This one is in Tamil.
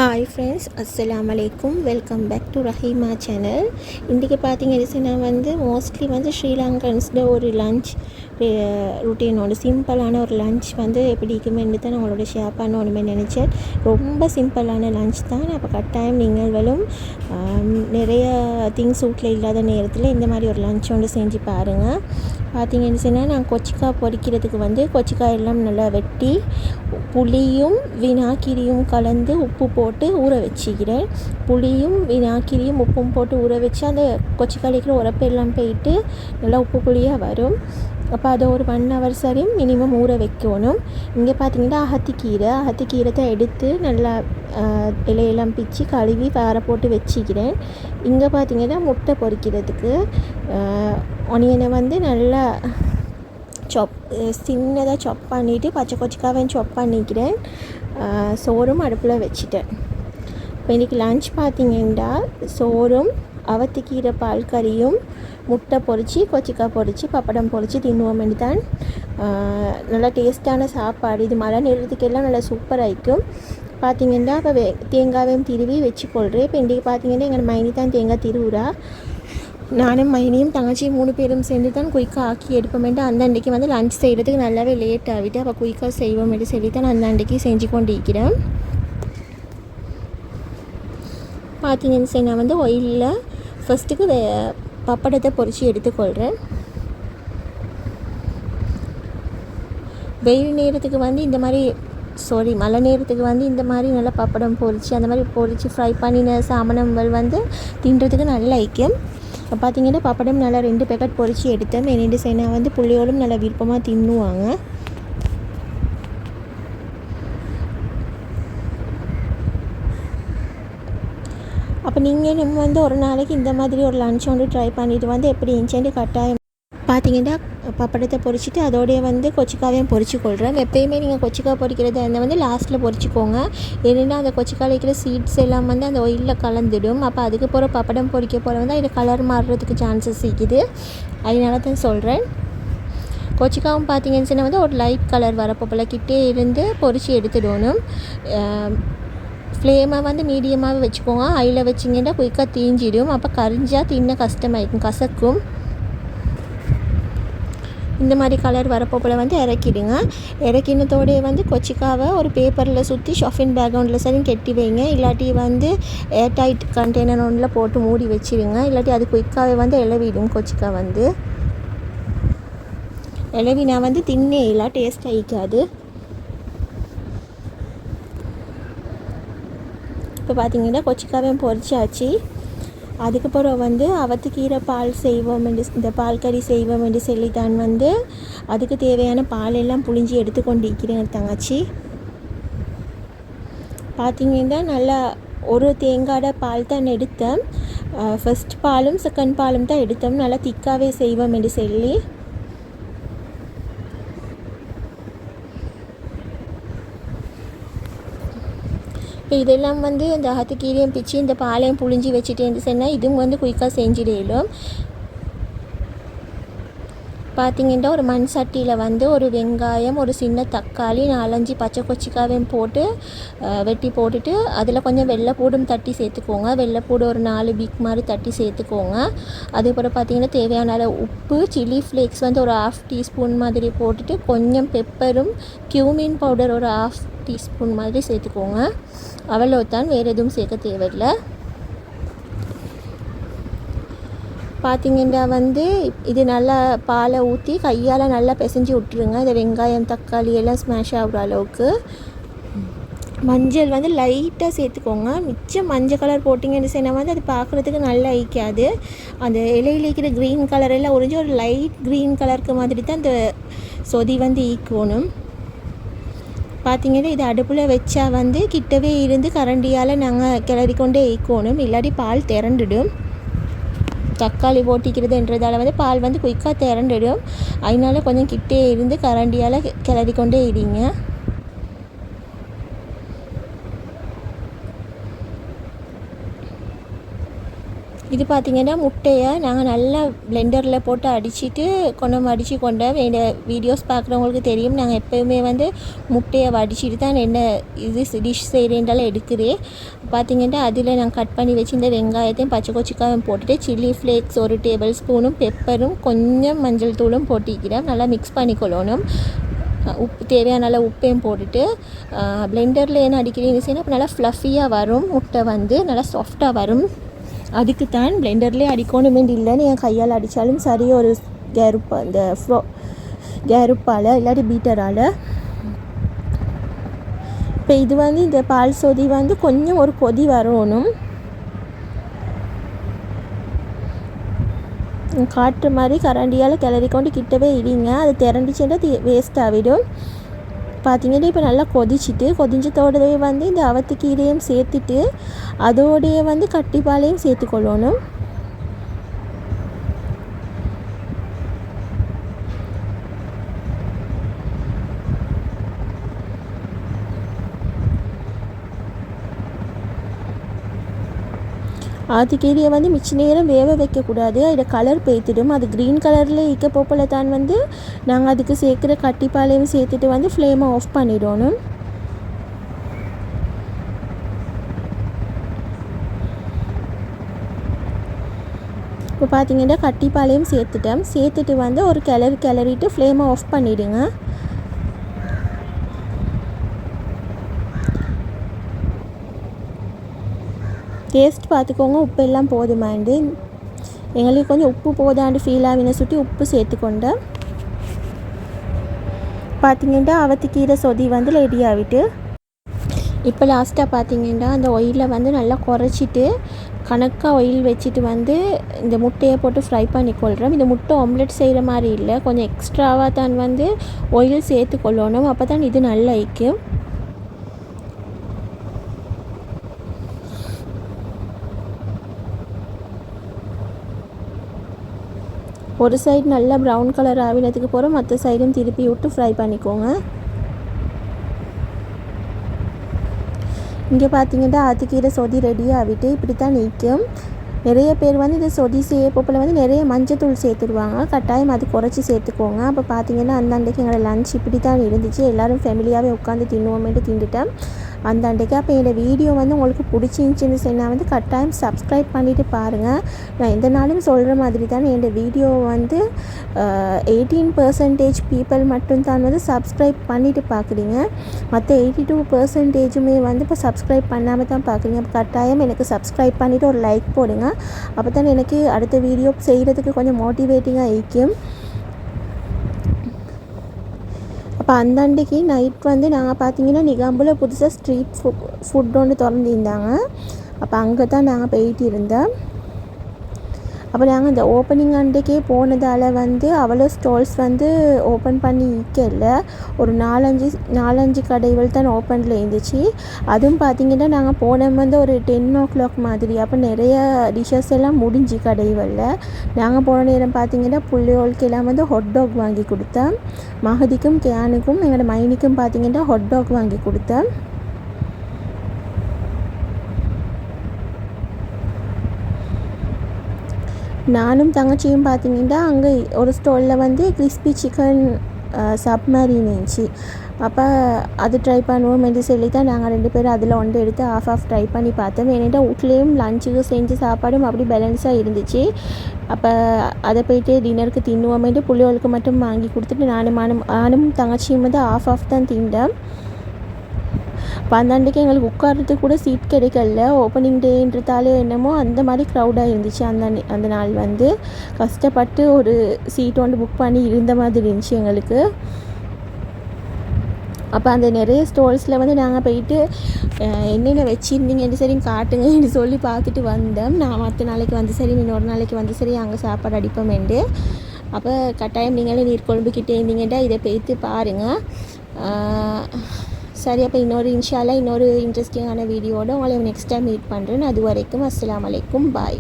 ஹாய் ஃப்ரெண்ட்ஸ், அஸ்ஸலாமு அலைக்கும். Welcome back to Rahima channel. இன்றைக்கி பார்த்தீங்கன்னா வந்து மோஸ்ட்லி வந்து ஸ்ரீலங்கன்ஸில் ஒரு லஞ்ச் ருட்டீனோட சிம்பிளான ஒரு லஞ்ச் வந்து எப்படி இருக்குமென்னு தான் நான் உங்களோட ஷேர் பண்ணணுமே நினச்சேன். ரொம்ப சிம்பிளான லஞ்ச் தான். அப்போ கட்டாயம் நீங்களும் நிறைய திங்ஸ் வீட்டில் இல்லாத நேரத்தில் இந்த மாதிரி ஒரு லஞ்ச் ஒன்று செஞ்சு பாருங்கள். பார்த்தீங்கன்னு சொன்னால் நான் கொச்சிக்காய் பொரிக்கிறதுக்கு வந்து கொச்சிக்காய் எல்லாம் நல்லா வெட்டி புளியும் வினாக்கிரியும் கலந்து உப்பு போட்டு ஊற வச்சுக்கிறேன். புளியும் வினாக்கிரியும் உப்பும் போட்டு ஊற வச்சு அந்த கொச்சிக்காய் இருக்கிற உரப்பெல்லாம் போயிட்டு நல்லா உப்பு புளியாக வரும். அப்போ அதை ஒரு 1 hour சரி மினிமம் ஊற வைக்கணும். இங்கே பார்த்தீங்கன்னா அகத்திக்கீரை தான் எடுத்து நல்லா இலையெல்லாம் பிச்சு கழுவி வேற போட்டு வச்சுக்கிறேன். இங்கே பார்த்தீங்கன்னா முட்டை பொரிக்கிறதுக்கு ஒனியனை வந்து நல்லா சின்னதாக சாப் பண்ணிவிட்டு பச்சை கொச்சிக்காவையும் சாப் பண்ணிக்கிறேன். சோறும் அடுப்பில் வச்சுட்டேன். இப்போ இன்றைக்கி லன்ச் பார்த்திங்கன்னா சோறும் அவத்திக்கீரை பால் கறியும் முட்டை பொரித்து கொச்சிக்காய் பொரித்து பப்படம் பொரித்து தின்னுவோம்னு தான். நல்லா டேஸ்ட்டான சாப்பாடு. இது மழை நேரத்துக்கெல்லாம் நல்லா சூப்பராக இருக்கும். பார்த்திங்கன்னா இப்போ தேங்காவையும் திருவி வச்சுக்கொள்கிறேன். இப்போ இன்றைக்கி பார்த்திங்கன்னா எங்கள் மைனி தான் தேங்காய் திருவுறா. நானும் மைனியும் தங்கச்சியும் 3 பேரும் சேர்ந்து தான் குயிக்காக ஆக்கி எடுப்போமேட்டு அந்த அன்றைக்கி வந்து லஞ்ச் செய்கிறதுக்கு நல்லாவே லேட் ஆகிட்டு அப்போ குயிக்காக செய்வோமேட்டு சொல்லி தான் நான் அந்த அன்றைக்கி செஞ்சு கொண்டு இருக்கிறேன். பார்த்தீங்கன்னு சரி, நான் வந்து ஆயிலில் ஃபஸ்ட்டுக்கு பப்படத்தை பொரித்து எடுத்துக்கொள்கிறேன். வெயில் நேரத்துக்கு வந்து இந்த மாதிரி மழை நேரத்துக்கு வந்து இந்த மாதிரி நல்லா பப்படம் பொரித்து அந்த மாதிரி பொரித்து ஃப்ரை பண்ணின சாமனங்கள் வந்து தின்றதுக்கு நல்லா ஐக்கியம். பார்த்திங்கன்னா பப்படம் நல்லா 2 பேக்கெட் பொரித்து எடுத்தேன். என்னென்று செய்ய வந்து புள்ளியோடும் நல்லா விருப்பமாக தின்னுவாங்க. அப்போ நீங்களும் வந்து ஒரு நாளைக்கு இந்த மாதிரி ஒரு லன்ச் வந்து ட்ரை பண்ணிவிட்டு வந்து எப்படி இருந்துச்சுன்னு கட்டாயம் பார்த்திங்கன்னா பப்படத்தை பொரிச்சிட்டு அதோடைய வந்து கொச்சிக்காவையும் பொரிச்சு கொள்கிறேன். எப்போயுமே நீங்கள் கொச்சிக்காய் பொரிக்கிறது அந்த வந்து லாஸ்ட்டில் பொரிச்சிக்கோங்க. ஏன்னா அந்த கொச்சிக்காயில் இருக்கிற சீட்ஸ் எல்லாம் வந்து அந்த ஆயிலில் கலந்துடும். அப்போ அதுக்கு போகிற பப்படம் பொரிக்க போகிற வந்து அதில் கலர் மாறுறதுக்கு சான்சஸ் இருக்குது. அதனால தான் சொல்கிறேன். கொச்சிக்காவும் பார்த்திங்கன்னு சொன்னால் வந்து ஒரு லைட் கலர் வரப்போ போல் கிட்டே இருந்து பொரித்து எடுத்துடணும். ஃப்ளேமை வந்து மீடியமாக வச்சுக்கோங்க. ஆயிலில் வச்சிங்கன்னா குயிக்காக தீஞ்சிடும். அப்போ கரிஞ்சால் தின்ன கஷ்டமாயிருக்கும், கசக்கும். இந்த மாதிரி கலர் வரப்போ போல் வந்து இறக்கிடுங்க. இறக்கினத்தோடைய வந்து கொச்சிக்காவை ஒரு பேப்பரில் சுற்றி ஷாஃபின் பேக்ரவுண்டில் சரி கெட்டி வைங்க. இல்லாட்டி வந்து ஏர்டைட் கண்டெய்னர் ஒன்றில் போட்டு மூடி வச்சுருங்க. இல்லாட்டி அது குயிக்காகவே வந்து இளவிடும். கொச்சிக்காய் வந்து இளவினா வந்து தின்னே இல்லை, டேஸ்ட் ஆகிக்காது. இப்போ பார்த்திங்கன்னா கொச்சிக்காவையும் பொரிச்சாச்சு. அதுக்கப்புறம் வந்து அவத்துக்கீரை பால் செய்வோம் என்று இந்த பால் கறி செய்வோம் என்று சொல்லித்தான் வந்து அதுக்கு தேவையான பால் எல்லாம் புழிஞ்சி எடுத்து கொண்டு இருக்கிறேன் தங்கச்சி. பார்த்திங்கன்னா நல்லா ஒரு தேங்காய் பால் தான் எடுத்தேன். ஃபஸ்ட் பாலும் செகண்ட் பாலும் தான் எடுத்தோம். நல்லா திக்காகவே செய்வோம் என்று சொல்லி இப்போ இதெல்லாம் வந்து இந்த அகத்துக்கீரையும் பிச்சு இந்த பாலையும் புழிஞ்சி வச்சுட்டேன்னு சொன்னால் இதுவும் வந்து குயிக்காக செஞ்சிடலும். பார்த்திங்கன்னா ஒரு மண் சட்டியில் வந்து ஒரு வெங்காயம், ஒரு சின்ன தக்காளி, 4-5 பச்சை கொச்சிக்காவையும் போட்டு வெட்டி போட்டுட்டு அதில் கொஞ்சம் வெள்ளைப்பூடும் தட்டி சேர்த்துக்கோங்க. வெள்ளைப்பூடு ஒரு 4 பீக் மாதிரி தட்டி சேர்த்துக்கோங்க. அதுக்கப்புறம் பார்த்திங்கன்னா தேவையான அளவு உப்பு, சில்லி ஃப்ளேக்ஸ் வந்து ஒரு 1/2 டீஸ்பூன் மாதிரி போட்டுட்டு கொஞ்சம் பெப்பரும் கியூமின் பவுடர் ஒரு 1/2 டீஸ்பூன் மாதிரி சேர்த்துக்கோங்க. அவ்வளோதான், வேறு எதுவும் சேர்க்க தேவையில்லை. பார்த்திங்கன்னா வந்து இது நல்லா பாலை ஊற்றி கையால் நல்லா பிசைஞ்சு விட்டுருங்க. இந்த வெங்காயம் தக்காளி எல்லாம் ஸ்மாஷ் ஆகிற அளவுக்கு. மஞ்சள் வந்து லைட்டாக சேர்த்துக்கோங்க. மிச்சம் மஞ்சள் கலர் போட்டிங்கன்னு சொன்னால் வந்து அது பார்க்குறதுக்கு நல்லா ஐக்காது. அந்த இலையில் இருக்கிற க்ரீன் கலர் எல்லாம் உறிஞ்சி ஒரு லைட் க்ரீன் கலருக்கு மாதிரி தான் அந்த சொதி வந்து ஈக்கணும். பார்த்திங்கன்னா இது அடுப்பில் வச்சா வந்து கிட்டவே இருந்து கரண்டியால் நாங்கள் கிளறி கொண்டே ஈக்கணும். இல்லாட்டி பால் திரண்டுடும். தக்காளி போட்டிக்கிறதுன்றதால வந்து பால் வந்து குயிக்காக திரண்டுடும். அதனால கொஞ்சம் கிட்டே இருந்து கரண்டியால் கிளறி கொண்டே இருங்க. இது பார்த்திங்கன்னா முட்டையை நாங்கள் நல்லா பிளெண்டரில் போட்டு அடிச்சுட்டு அடித்து கொண்டோம். என்னோடய வீடியோஸ் பார்க்குறவங்களுக்கு தெரியும், நாங்கள் எப்போயுமே வந்து முட்டையை வடிச்சிட்டு தான் என்ன இது டிஷ் செய்கிறேன்றாலும் எடுக்கிறேன். பார்த்திங்கன்னா அதில் நாங்கள் கட் பண்ணி வச்சு இந்த வெங்காயத்தையும் பச்சை கொச்சிக்காயும் போட்டுட்டு சில்லி ஃப்ளேக்ஸ் 1 டேபிள் ஸ்பூனும் பெப்பரும் கொஞ்சம் மஞ்சள் தூளும் போட்டிக்கிறேன். நல்லா மிக்ஸ் பண்ணிக்கொள்ளணும். உப்பு தேவையான நல்லா உப்பையும் போட்டுட்டு பிளெண்டரில் என்ன அடிக்கிறீங்கன்னு சொன்னால் அப்போ நல்லா ஃப்ளஃபியாக வரும். முட்டை வந்து நல்லா சாஃப்டாக வரும். அதுக்கு தான் பிளெண்டர்லேயே அடிக்கணுமே இல்லைன்னு என் கையால் அடித்தாலும் சரி, ஒரு கேருப்பால் இல்லாட்டி பீட்டரால். இப்போ இது வந்து இந்த பால் சொதி வந்து கொஞ்சம் ஒரு கொதி வரணும். காட்டுற மாதிரி கரண்டியால் கிளறி கொண்டு கிட்டவே இடிங்க. அது திரண்டிச்சுன்னா வேஸ்ட் ஆகிடும். பார்த்திங்கன்னா இப்போ நல்லா கொதிஞ்சதோடவே வந்து இந்த அவத்துக்கீரையும் சேர்த்துட்டு அதோடைய வந்து கட்டிப்பாலையும் சேர்த்துக்கொள்ளணும். ஆத்துக்கீரையை வந்து மிச்ச நேரம் வேக வைக்கக்கூடாது, அதில் கலர் பேய்த்திடும். அது க்ரீன் கலரில் இருக்க போப்பில் தான் வந்து நாங்கள் அதுக்கு சேர்க்குற கட்டிப்பாலையும் சேர்த்துட்டு வந்து ஃப்ளேமை ஆஃப் பண்ணிடணும். இப்போ பார்த்திங்கன்னா கட்டிப்பாலையும் சேர்த்துட்டு வந்து ஒரு கிளறிட்டு ஃப்ளேமை ஆஃப் பண்ணிவிடுங்க. டேஸ்ட் பார்த்துக்கோங்க, உப்பு எல்லாம் போதுமாண்டு. எங்களுக்கு கொஞ்சம் உப்பு போதாண்டு ஃபீல் ஆகின சுட்டி உப்பு சேர்த்துக்கொண்டு பார்த்திங்கன்னா அவத்துக்கீரை சொதி வந்து ரெடி ஆகிட்டு இப்போ லாஸ்ட்டாக பார்த்திங்கன்னா அந்த ஆயிலில் வந்து நல்லா குறைச்சிட்டு கணக்காக ஆயில் வச்சுட்டு வந்து இந்த முட்டையை போட்டு ஃப்ரை பண்ணிக்கொள்கிறோம். இந்த முட்டை ஆம்லெட் செய்கிற மாதிரி இல்லை, கொஞ்சம் எக்ஸ்ட்ராவாக தான் வந்து ஆயில் சேர்த்துக்கொள்ளணும். அப்போ தான் இது நல்லா இருக்கும். ஒரு சைடு நல்லா ப்ரௌன் கலர் ஆகினதுக்கு போகிறோம், மற்ற சைடும் திருப்பி விட்டு ஃப்ரை பண்ணிக்கோங்க. இங்கே பார்த்திங்கன்னா ஆத்துக்கீரை சொதி ரெடி ஆகிட்டு இப்படி தான் நிற்கும். நிறைய பேர் வந்து இந்த சொதி போப்பில் வந்து நிறைய மஞ்சத்தூள் சேர்த்துடுவாங்க. கட்டாயம் அது குறைச்சி சேர்த்துக்கோங்க. அப்போ பார்த்திங்கன்னா அன்றைக்கு எங்களோட லஞ்ச் இப்படி தான் இருந்துச்சு. எல்லோரும் ஃபேமிலியாகவே உட்காந்து தின்னுவோமேட்டு தின்னுட்டேன் அன்றைக்கு. அப்போ என்னோடய வீடியோ வந்து உங்களுக்கு பிடிச்சிருந்துச்சின்னு சொன்னால் வந்து கட்டாயம் சப்ஸ்கிரைப் பண்ணிவிட்டு பாருங்கள். நான் எந்த நாளும் சொல்கிற மாதிரி தான் என்னோடய வீடியோ வந்து 18% பீப்புள் மட்டும்தான் வந்து சப்ஸ்கிரைப் பண்ணிவிட்டு பார்க்குறீங்க. மற்ற 82%மே வந்து இப்போ சப்ஸ்கிரைப் பண்ணாமல் தான் பார்க்குறீங்க. அப்போ கட்டாயம் எனக்கு சப்ஸ்கிரைப் பண்ணிவிட்டு ஒரு லைக் போடுங்க. அப்போ தான் எனக்கு அடுத்த வீடியோ செய்கிறதுக்கு கொஞ்சம் மோட்டிவேட்டிங்காக இருக்கும். அப்போ அன்றைக்கு நைட் வந்து நாங்கள் பார்த்திங்கன்னா நிகாம்பில் புதுசாக ஸ்ட்ரீட் ஃபுட் ஒன்று திறந்துருந்தாங்க. அப்போ அங்கே தான் நாங்கள் போயிட்டு இருந்தோம். அப்போ நாங்கள் இந்த ஓப்பனிங் அன்றைக்கே போனதால் வந்து அவ்வளோ ஸ்டால்ஸ் வந்து ஓப்பன் பண்ணி விற்கல. ஒரு 4-5 கடைகள் தான் ஓப்பனில் இருந்துச்சு. அதுவும் பார்த்திங்கன்னா நாங்கள் போனோம் வந்து ஒரு 10 o'clock மாதிரி. அப்போ நிறைய டிஷ்ஷஸ் எல்லாம் முடிஞ்சு கடைகளில். நாங்கள் போன நேரம் பார்த்திங்கன்னா புள்ளியோளுக்கு எல்லாம் வந்து ஹாட் டாக் வாங்கி கொடுத்தேன். மகதிக்கும் கேனுக்கும் எங்களோட மைனிக்கும் பார்த்திங்கன்னா ஹாட் டாக் வாங்கி கொடுத்தேன். நானும் தங்கச்சியும் பார்த்திங்கன்னா அங்கே ஒரு ஸ்டாலில் வந்து கிறிஸ்பி சிக்கன் சப்மரீன் இருந்துச்சு. அப்போ அது ட்ரை பண்ணுவோம் என்று சொல்லி தான் நாங்கள் 2 பேரும் அதில் ஒன்று எடுத்து ஆஃப் ட்ரை பண்ணி பார்த்தோம். ஏன்னா வீட்லேயும் லஞ்சுக்கு செஞ்சு சாப்பாடும் அப்படி பேலன்ஸாக இருந்துச்சு. அப்போ அதை போய்ட்டு டின்னருக்கு தின்னுவோமேட்டு புள்ளியோளுக்கு மட்டும் வாங்கி கொடுத்துட்டு நானும் தங்கச்சியும் வந்து ஆஃப் தான் திண்டேன். இப்போ அன்றைக்கு எங்களுக்கு உட்கார்றதுக்கு கூட சீட் கிடைக்கல. ஓப்பனிங் டேன்றதாலே என்னமோ அந்த மாதிரி க்ரௌடாக இருந்துச்சு. அந்த நாள் வந்து கஷ்டப்பட்டு ஒரு சீட் ஒன்று புக் பண்ணி இருந்த மாதிரி இருந்துச்சு எங்களுக்கு. அப்போ அந்த நிறைய ஸ்டால்ஸில் வந்து நாங்கள் போயிட்டு என்னென்ன வச்சுருந்தீங்கன்னு சரி காட்டுங்கன்னு சொல்லி பார்த்துட்டு வந்தோம். நான் மற்ற நாளைக்கு வந்து சரி இன்னொரு நாளைக்கு வந்து சரி அங்கே சாப்பாடு அடிப்போமேண்டு. அப்போ கட்டாயம் நீங்களே நீர்கொழும்புக்கிட்டே இருந்தீங்கன்னா இதை போய்த்து பாருங்கள். சரி, அப்போ இன்னொரு இன்ட்ரெஸ்டிங்கான வீடியோட உங்களை நெக்ஸ்ட் டைம் மீட் பண்ணுறேன். அது வரைக்கும் அஸ்ஸலாமு அலைக்கும், பாய்.